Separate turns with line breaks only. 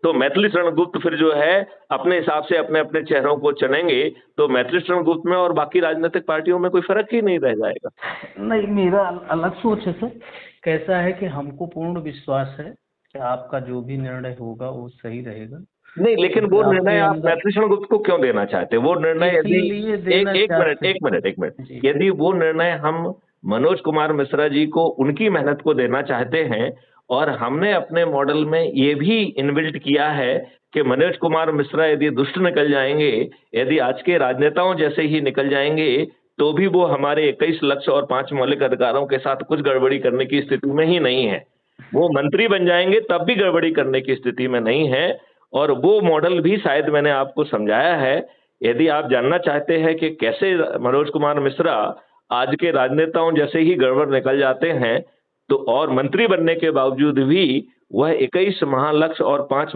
तो मैथिली शरण गुप्त फिर जो है अपने हिसाब से अपने अपने चेहरों को चुनेंगे, तो मैथिली शरण गुप्त में और बाकी राजनीतिक पार्टियों में कोई फर्क ही नहीं रह जाएगा।
नहीं, मेरा अलग सोच है सर। कैसा है कि हमको पूर्ण विश्वास है कि आपका जो भी निर्णय होगा वो सही रहेगा,
नहीं, लेकिन
क्योंकि
वो निर्णय
आपके
आप
अंदर
मैथिली शरण गुप्त को क्यों देना चाहते हैं? वो निर्णय यदि
इसीलिए
एक
देना
एक मिनट
चाहते
एक मिनट एक मिनट
जी।
यदि वो निर्णय हम मनोज कुमार मिश्रा जी को उनकी मेहनत को देना चाहते हैं, और हमने अपने मॉडल में ये भी इनबिल्ट किया है कि मनोज कुमार मिश्रा यदि दुष्ट निकल जाएंगे, यदि आज के राजनेताओं जैसे ही निकल जाएंगे, तो भी वो हमारे 21 लक्ष्य और 5 मौलिक अधिकारों के साथ कुछ गड़बड़ी करने की स्थिति में ही नहीं है। वो मंत्री बन जाएंगे तब भी गड़बड़ी करने की स्थिति में नहीं है, और वो मॉडल भी शायद मैंने आपको समझाया है। यदि आप जानना चाहते हैं कि कैसे मनोज कुमार मिश्रा आज के राजनेताओं जैसे ही गड़बड़ निकल जाते हैं, तो और मंत्री बनने के बावजूद भी वह 21 महालक्ष्य और 5